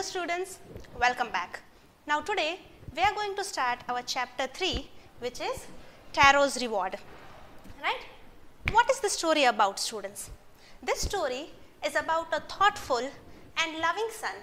Hello students, welcome back. Now today we are going to start our chapter 3, which is Taro's Reward. Right? What is the story about, students? This story is about a thoughtful and loving son.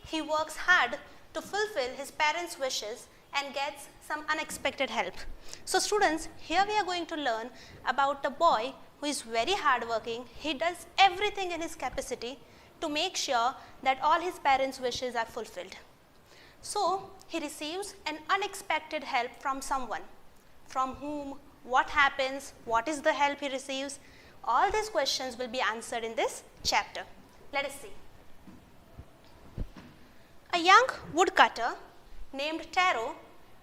He works hard to fulfill his parents' wishes and gets some unexpected help. So students, here we are going to learn about a boy who is very hardworking. He does everything in his capacity to make sure that all his parents' wishes are fulfilled. So he receives an unexpected help from someone. From whom, what happens, what is the help he receives? All these questions will be answered in this chapter. Let us see. A young woodcutter named Taro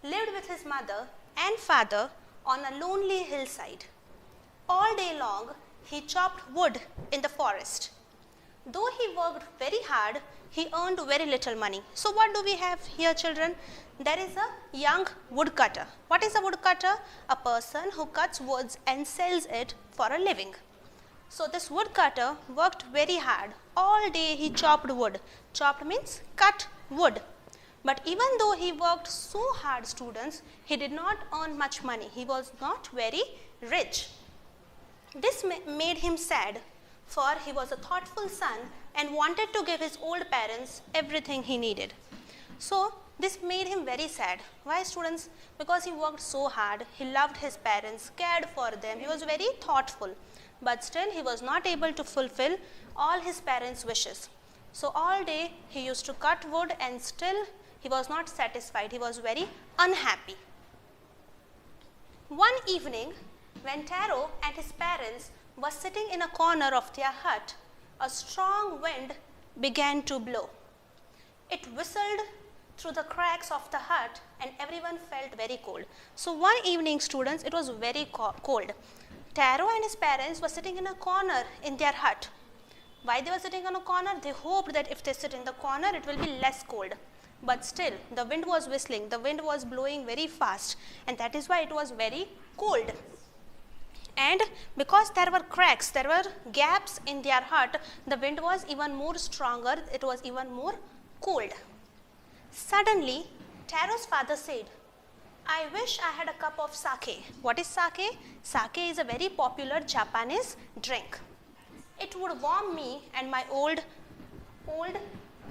lived with his mother and father on a lonely hillside. All day long, he chopped wood in the forest. Though he worked very hard, he earned very little money. So what do we have here, children? There is a young woodcutter. What is a woodcutter? A person who cuts woods and sells it for a living. So this woodcutter worked very hard. All day he chopped wood. Chopped means cut wood. But even though he worked so hard, students, he did not earn much money. He was not very rich. This made him sad, for he was a thoughtful son and wanted to give his old parents everything he needed. So this made him very sad. Why, students? Because he worked so hard, he loved his parents, cared for them, he was very thoughtful, but still he was not able to fulfill all his parents' wishes. So all day he used to cut wood and still he was not satisfied, he was very unhappy. One evening, when Taro and his parents were sitting in a corner of their hut, a strong wind began to blow. It whistled through the cracks of the hut and everyone felt very cold. So one evening, students, it was very cold. Taro and his parents were sitting in a corner in their hut. Why they were sitting in a corner? They hoped that if they sit in the corner, it will be less cold. But still, the wind was whistling, the wind was blowing very fast, and that is why it was very cold. And because there were cracks, there were gaps in their hut, the wind was even more stronger, it was even more cold. Suddenly, Taro's father said, "I wish I had a cup of sake." What is sake? Sake is a very popular Japanese drink. It would warm me and my old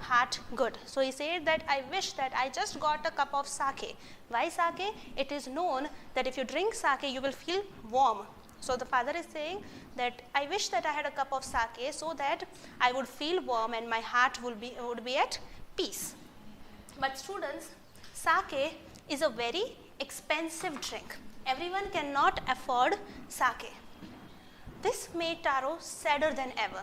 heart good. So he said that I wish that I just got a cup of sake. Why sake? It is known that if you drink sake, you will feel warm. So the father is saying that I wish that I had a cup of sake so that I would feel warm and my heart would be at peace. But students, sake is a very expensive drink. Everyone cannot afford sake. This made Taro sadder than ever,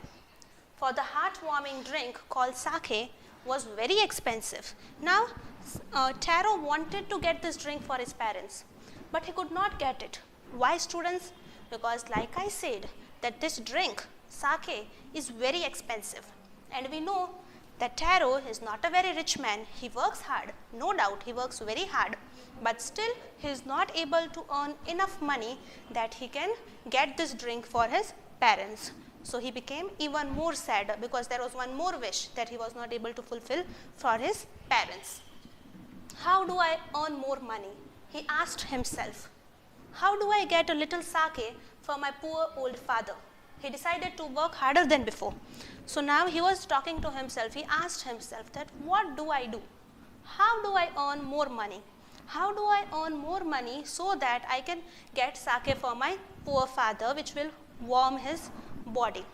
for the heartwarming drink called sake was very expensive. Now, Taro wanted to get this drink for his parents, but he could not get it. Why, students? Because like I said, that this drink, sake, is very expensive. And we know that Taro is not a very rich man. He works hard, no doubt he works very hard, but still he is not able to earn enough money that he can get this drink for his parents. So he became even more sad because there was one more wish that he was not able to fulfill for his parents. How do I earn more money? He asked himself. How do I get a little sake for my poor old father? He decided to work harder than before. So now he was talking to himself. He asked himself that what do I do? How do I earn more money? How do I earn more money so that I can get sake for my poor father, which will warm his body?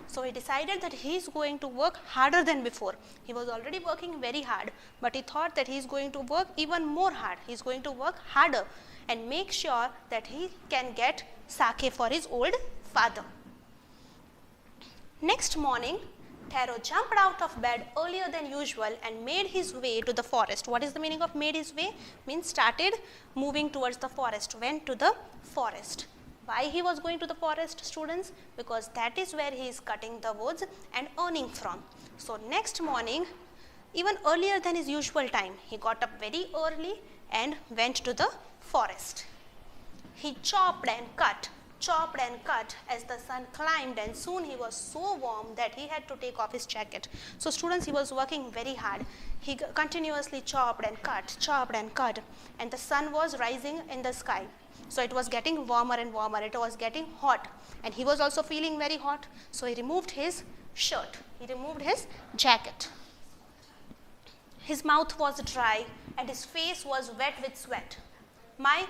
So he decided that he is going to work harder than before. He was already working very hard, but he thought that he is going to work even more hard. He is going to work harder and make sure that he can get sake for his old father. Next morning, Taro jumped out of bed earlier than usual and made his way to the forest. What is the meaning of made his way? Means started moving towards the forest, went to the forest. Why he was going to the forest, students? Because that is where he is cutting the woods and earning from. So next morning, even earlier than his usual time, he got up very early and went to the forest. He chopped and cut chopped and cut as the sun climbed, and soon he was so warm that he had to take off his jacket. So students, he was working very hard. He continuously chopped and cut, and the sun was rising in the sky. So it was getting warmer and warmer, it was getting hot, and he was also feeling very hot. So he removed his shirt, he removed his jacket. His mouth was dry and his face was wet with sweat. My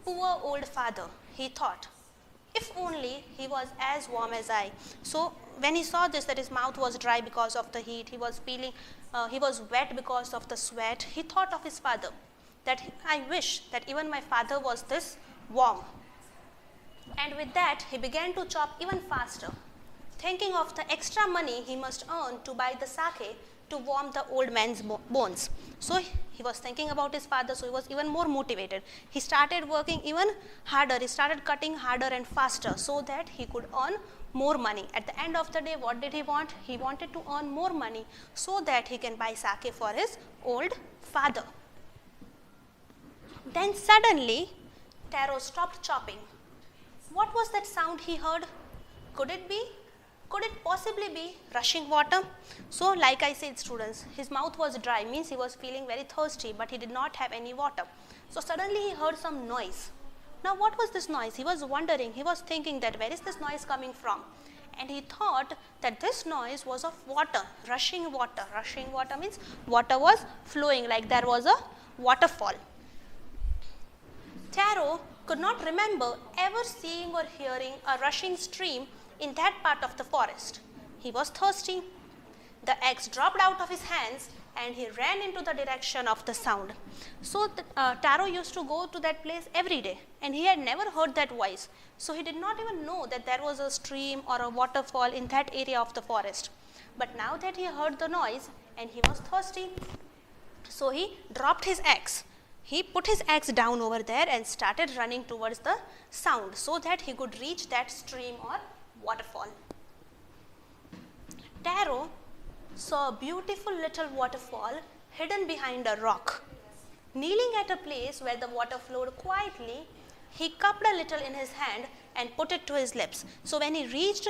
poor old father, he thought, if only he was as warm as I. So when he saw this, that his mouth was dry because of the heat, he was wet because of the sweat, he thought of his father, that I wish that even my father was this warm. And with that, he began to chop even faster, thinking of the extra money he must earn to buy the sake to warm the old man's bones. So he was thinking about his father, so he was even more motivated. He started working even harder, he started cutting harder and faster so that he could earn more money. At the end of the day, what did he want? He wanted to earn more money so that he can buy sake for his old father. Then suddenly, Taro stopped chopping. What was that sound he heard? Could it possibly be rushing water? So like I said, students, his mouth was dry, means he was feeling very thirsty, but he did not have any water. So suddenly he heard some noise. Now what was this noise? He was wondering, he was thinking that where is this noise coming from? And he thought that this noise was of water, rushing water. Rushing water means water was flowing, like there was a waterfall. Taro could not remember ever seeing or hearing a rushing stream in that part of the forest. He was thirsty. The axe dropped out of his hands and he ran into the direction of the sound. So Taro used to go to that place every day, and he had never heard that voice. So he did not even know that there was a stream or a waterfall in that area of the forest. But now that he heard the noise and he was thirsty, so he dropped his axe. He put his axe down over there and started running towards the sound so that he could reach that stream or waterfall. Taro saw a beautiful little waterfall hidden behind a rock. Kneeling at a place where the water flowed quietly, he cupped a little in his hand and put it to his lips. So when he reached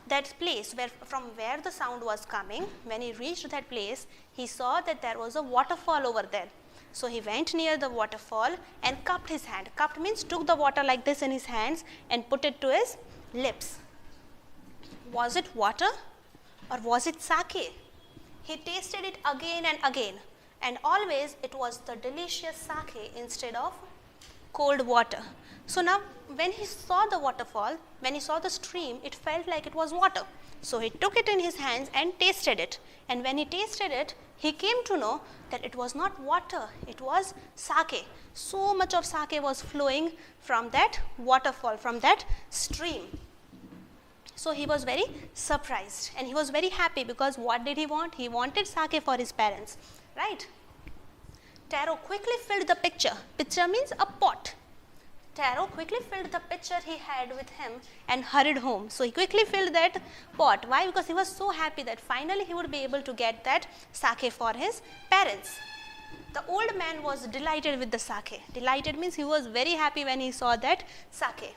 that place from where the sound was coming, when he reached that place, he saw that there was a waterfall over there. So he went near the waterfall and cupped his hand. Cupped means took the water like this in his hands and put it to his lips. Was it water or was it sake? He tasted it again and again, and always it was the delicious sake instead of cold water. So now when he saw the waterfall, when he saw the stream, it felt like it was water. So he took it in his hands and tasted it. And when he tasted it, he came to know that it was not water, it was sake. So much of sake was flowing from that waterfall, from that stream. So he was very surprised and he was very happy, because what did he want? He wanted sake for his parents, right? Taro quickly filled the pitcher. Pitcher means a pot. Taro quickly filled the pitcher he had with him and hurried home. So he quickly filled that pot. Why? Because he was so happy that finally he would be able to get that sake for his parents. The old man was delighted with the sake. Delighted means he was very happy when he saw that sake.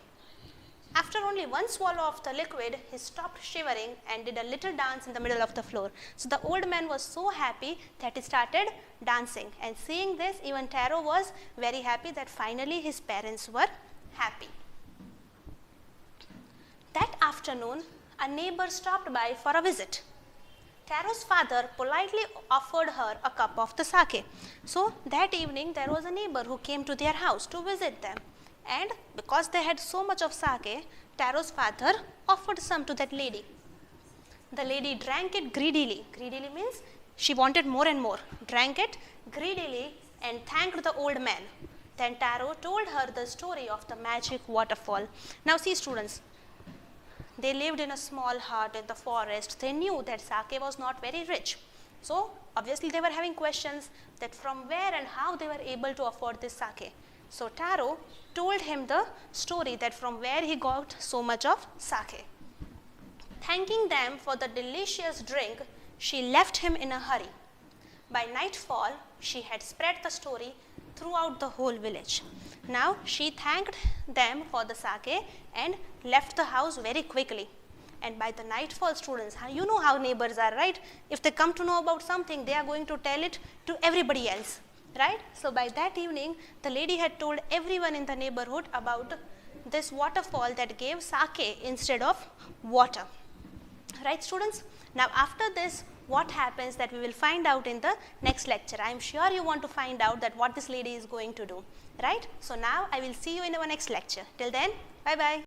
After only one swallow of the liquid, he stopped shivering and did a little dance in the middle of the floor. So the old man was so happy that he started dancing. And seeing this, even Taro was very happy that finally his parents were happy. That afternoon, a neighbor stopped by for a visit. Taro's father politely offered her a cup of the sake. So that evening, there was a neighbor who came to their house to visit them. And because they had so much of sake, Taro's father offered some to that lady. The lady drank it greedily. Greedily means she wanted more and more. Drank it greedily and thanked the old man. Then Taro told her the story of the magic waterfall. Now see, students, they lived in a small hut in the forest. They knew that sake was not very rich. So obviously they were having questions that from where and how they were able to afford this sake. So Taro told him the story that from where he got so much of sake. Thanking them for the delicious drink, she left him in a hurry. By nightfall, she had spread the story throughout the whole village. Now she thanked them for the sake and left the house very quickly. And by the nightfall, students, you know how neighbors are, right? If they come to know about something, they are going to tell it to everybody else, right? So by that evening, the lady had told everyone in the neighborhood about this waterfall that gave sake instead of water. Right, students? Now after this, what happens, that we will find out in the next lecture. I am sure you want to find out that what this lady is going to do, right? So now I will see you in our next lecture. Till then, bye bye.